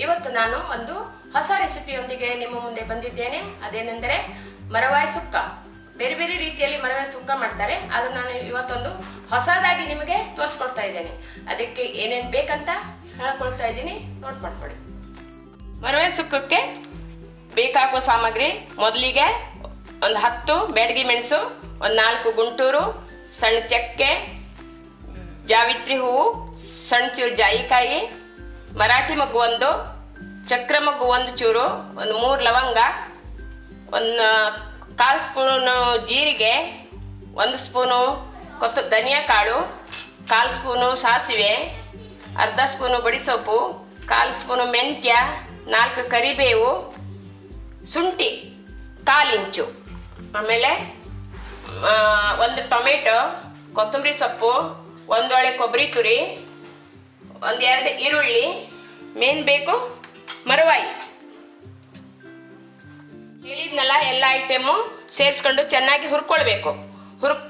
ಇವತ್ತು ನಾನು ಒಂದು ಹೊಸ ರೆಸಿಪಿಯೊಂದಿಗೆ ನಿಮ್ಮ ಮುಂದೆ ಬಂದಿದ್ದೇನೆ. ಅದೇನೆಂದರೆ ಮರವಾಯಿ ಸುಕ್ಕ. ಬೇರೆ ಬೇರೆ ರೀತಿಯಲ್ಲಿ ಮರವಾಯಿ ಸುಕ್ಕ ಮಾಡ್ತಾರೆ, ಆದ್ರೆ ನಾನು ಇವತ್ತೊಂದು ಹೊಸದಾಗಿ ನಿಮಗೆ ತೋರಿಸ್ಕೊಡ್ತಾ ಇದ್ದೇನೆ. ಅದಕ್ಕೆ ಏನೇನು ಬೇಕಂತ ಹೇಳ್ಕೊಳ್ತಾ ಇದ್ದೀನಿ, ನೋಟ್ ಮಾಡ್ಕೊಳ್ಳಿ. ಮರವಾಯಿ ಸುಕ್ಕಕ್ಕೆ ಬೇಕಾಗುವ ಸಾಮಗ್ರಿ: ಮೊದಲಿಗೆ ಒಂದು 10 ಬೆಡಗಿ ಮೆಣಸು, ಒಂದು 4 ಗುಂಟೂರು, ಸಣ್ಣ ಚಕ್ಕೆ, ಜಾವಿತ್ರಿ ಹೂವು, ಸಣ್ಣ ಚೂರು ಜಾಯಿಕಾಯಿ, ಮರಾಠಿ ಮಗ್ಗು 1, ಚಕ್ರ ಮಗ್ಗು 1 ಚೂರು, ಒಂದು 3 ಲವಂಗ, ಒಂದು 1/4 ಸ್ಪೂನು ಜೀರಿಗೆ, 1 ಸ್ಪೂನು ಧನಿಯಾ ಕಾಳು, 1/4 ಸ್ಪೂನು ಸಾಸಿವೆ, ಅರ್ಧ ಸ್ಪೂನು ಬಡಿಸೊಪ್ಪು, 1/4 ಸ್ಪೂನು ಮೆಂತ್ಯ, 4 ಕರಿಬೇವು, ಶುಂಠಿ 1/4 ಇಂಚು, ಆಮೇಲೆ 1 ಟೊಮೆಟೊ, ಕೊತ್ತಂಬರಿ ಸೊಪ್ಪು, 1 ಒಳೆ ಕೊಬ್ಬರಿ ತುರಿ, 1-2 ಈರುಳ್ಳಿ, ಮೇನ್ ಬೇಕು ಮರವಾಯಿ. ಹೇಳಿದ್ನಲ್ಲ, ಎಲ್ಲ ಐಟಮು ಸೇರಿಸ್ಕೊಂಡು ಚೆನ್ನಾಗಿ ಹುರ್ಕೊಳ್ಬೇಕು.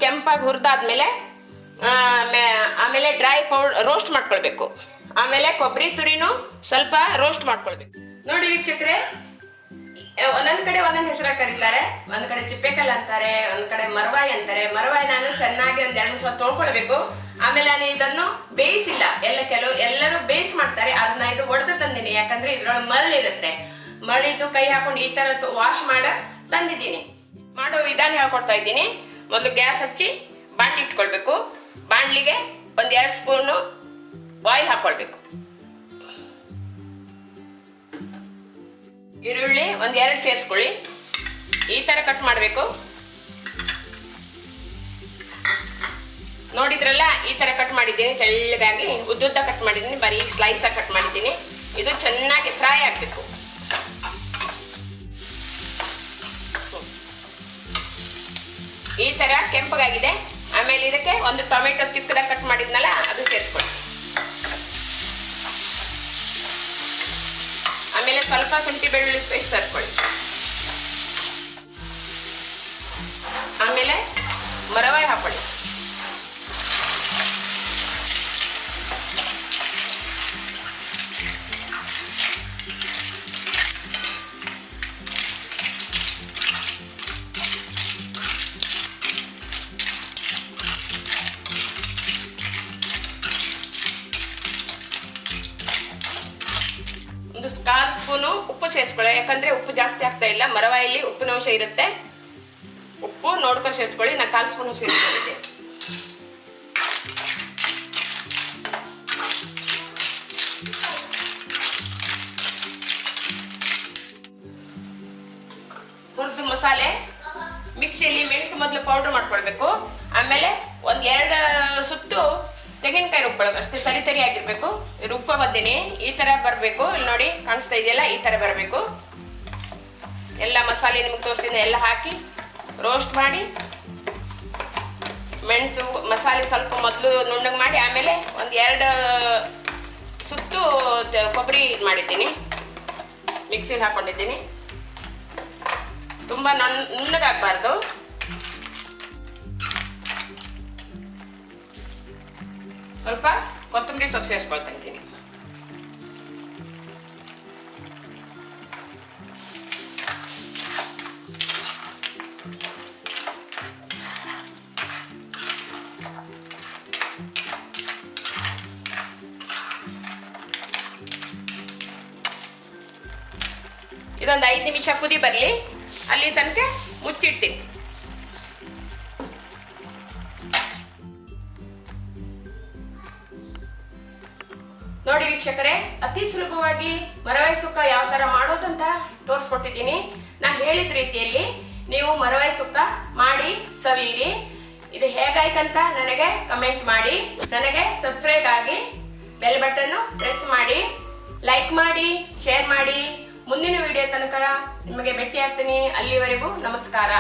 ಕೆಂಪಾಗಿ ಹುರಿದಾದ್ಮೇಲೆ ಆಮೇಲೆ ಡ್ರೈ ರೋಸ್ಟ್ ಮಾಡ್ಕೊಳ್ಬೇಕು. ಆಮೇಲೆ ಕೊಬ್ಬರಿ ತುರಿನೂ ಸ್ವಲ್ಪ ರೋಸ್ಟ್ ಮಾಡ್ಕೊಳ್ಬೇಕು. ನೋಡಿ ವೀಕ್ಷಕರೇ, ಒಂದೊಂದ್ ಕಡೆ ಒಂದೊಂದು ಹೆಸರ ಕರೀತಾರೆ. ಒಂದ್ ಕಡೆ ಚಿಪ್ಪೆಕಲ್ ಅಂತಾರೆ, ಒಂದ್ ಕಡೆ ಮರವಾಯಿ ಅಂತಾರೆ. ಮರವಾಯಿ ನಾನು ಚೆನ್ನಾಗಿ 1-2 ಸಲ ತೊಳ್ಕೊಳ್ಬೇಕು. ಆಮೇಲೆ ನಾನು ಇದನ್ನು ಬೇಯಿಸಿಲ್ಲ. ಎಲ್ಲರೂ ಬೇಯಿಸಿ ಮಾಡ್ತಾರೆ, ಅದನ್ನ ಇದು ಒಡೆದು ತಂದಿನಿ. ಯಾಕಂದ್ರೆ ಇದ್ರೊಳಗೆ ಮರಳಿರುತ್ತೆ. ಮರಳಿದ್ದು ಕೈ ಹಾಕೊಂಡು ಈ ತರ ವಾಶ್ ತಂದಿದ್ದೀನಿ. ಮಾಡೋ ವಿಧಾನ ಹೇಳ್ಕೊಡ್ತಾ ಇದ್ದೀನಿ. ಮೊದಲು ಗ್ಯಾಸ್ ಹಚ್ಚಿ ಬಾಂಡ್ಲಿ ಇಟ್ಕೊಳ್ಬೇಕು. ಬಾಂಡ್ಲಿಗೆ 1-2 ಸ್ಪೂನು ಆಯಿಲ್ ಹಾಕೊಳ್ಬೇಕು. ಈರುಳ್ಳಿ 1-2 ಸೇರಿಸ್ಕೊಳ್ಳಿ. ಈ ತರ ಕಟ್ ಮಾಡಬೇಕು. ನೋಡಿದ್ರಲ್ಲ, ಈ ತರ ಕಟ್ ಮಾಡಿದ್ದೀನಿ. ತೆಳ್ಳಗಾಗಿ ಉದ್ದುದ್ದ ಕಟ್ ಮಾಡಿದ್ದೀನಿ, ಬರೀ ಸ್ಲೈಸ್ ಆಗಿ ಕಟ್ ಮಾಡಿದ್ದೀನಿ. ಇದು ಚೆನ್ನಾಗಿ ಫ್ರೈ ಆಗಬೇಕು. ಈ ತರ ಕೆಂಪಗಾಗಿದೆ. ಆಮೇಲೆ ಇದಕ್ಕೆ 1 ಟೊಮೆಟೊ ಚಿಕ್ಕದಾಗಿ ಕಟ್ ಮಾಡಿದ್ನಲ್ಲ, ಅದು ಸೇರಿಸ್ಕೊಳ್ಳಿ. ಆಮೇಲೆ ಸ್ವಲ್ಪ ಶುಂಠಿ ಬೆಳ್ಳುಳ್ಳಿ ಪೇಸ್ಟ್ ಸೇರಿಸ್ಕೊಳ್ಳಿ. ಆಮೇಲೆ ಮರವಾಯಿ ಹಾಕೊಳ್ಳಿ. ಒಂದು 1/4 ಸ್ಪೂನು ಉಪ್ಪು ಸೇರಿಸ್ಕೊಳ್ಳಿ. ಯಾಕಂದ್ರೆ ಉಪ್ಪು ಜಾಸ್ತಿ ಆಗ್ತಾ ಇಲ್ಲ, ಮರವಾಯಲ್ಲಿ ಉಪ್ಪಿನ ಅಂಶ ಇರುತ್ತೆ. ಉಪ್ಪು ನೋಡ್ಕೊಂಡು ಸೇರಿಸ್ಕೊಳ್ಳಿ. ನಾನು 1/4 ಸ್ಪೂನು ಸೇರಿಸ್ಕೊಂಡಿದ್ದೆ. ಹುರಿದು ಮಸಾಲೆ ಮಿಕ್ಸಿಯಲ್ಲಿ ಮೆಣಸು ಮೊದಲು ಪೌಡರ್ ಮಾಡ್ಕೊಳ್ಬೇಕು. ಆಮೇಲೆ 1-2 ಸುತ್ತು ತೆಂಗಿನಕಾಯಿ ರುಬ್ಕೊಳ್ಳೋದು. ಅಷ್ಟೇ ತರಿ ಆಗಿರ್ಬೇಕು. ರುಬ್ಬ ಬಂದಿನಿ. ಈ ತರ ಬರಬೇಕು. ಇಲ್ಲಿ ನೋಡಿ, ಕಾಣಿಸ್ತಾ ಇದೆಯಲ್ಲ, ಈ ತರ ಬರಬೇಕು. ಎಲ್ಲ ಮಸಾಲೆ ನಿಮ್ಗೆ ತೋರಿಸಿದ ಎಲ್ಲ ಹಾಕಿ ರೋಸ್ಟ್ ಮಾಡಿ, ಮೆಣಸು ಮಸಾಲೆ ಸ್ವಲ್ಪ ಮೊದಲು ನುಣ್ಣಗೆ ಮಾಡಿ, ಆಮೇಲೆ 1-2 ಸುತ್ತು ಕೊಬ್ಬರಿ ಮಾಡಿದ್ದೀನಿ, ಮಿಕ್ಸಿಗೆ ಹಾಕೊಂಡಿದ್ದೀನಿ. ತುಂಬ ನುಣ್ಣಗಾಗಬಾರ್ದು. ಸ್ವಲ್ಪ ಕೊತ್ತಂಬರಿ ಸೊಪ್ಪು ಸೇರಿಸ್ಕೊಳ್ತಾ ಇದ್ದೀನಿ. ಇದೊಂದು 5 ನಿಮಿಷ ಕುದಿ ಬರಲಿ. ಅಲ್ಲಿ ತನಕ ಮುಚ್ಚಿಡ್ತೀನಿ. ನೋಡಿ ವೀಕ್ಷಕರೇ, ಅತಿ ಸುಲಭವಾಗಿ ಮರವಾಯಿ ಸುಕ್ಕ ಯಾವ ತರ ಮಾಡೋದಂತ ತೋರಿಸ್ಕೊಟ್ಟಿದ್ದೀನಿ. ನಾ ಹೇಳಿದ ರೀತಿಯಲ್ಲಿ ನೀವು ಮರವಾಯಿ ಸುಕ್ಕ ಮಾಡಿ ಸವಿಯಿರಿ. ಇದು ಹೇಗಾಯ್ತಂತ ನನಗೆ ಕಮೆಂಟ್ ಮಾಡಿ. ನನಗೆ ಸಬ್ಸ್ಕ್ರೈಬ್ ಆಗಿ ಬೆಲ್ ಬಟನ್ ಪ್ರೆಸ್ ಮಾಡಿ, ಲೈಕ್ ಮಾಡಿ, ಶೇರ್ ಮಾಡಿ. ಮುಂದಿನ ವಿಡಿಯೋ ತನಕ ನಿಮಗೆ ಭೇಟಿ ಆಗ್ತೀನಿ. ಅಲ್ಲಿವರೆಗೂ ನಮಸ್ಕಾರ.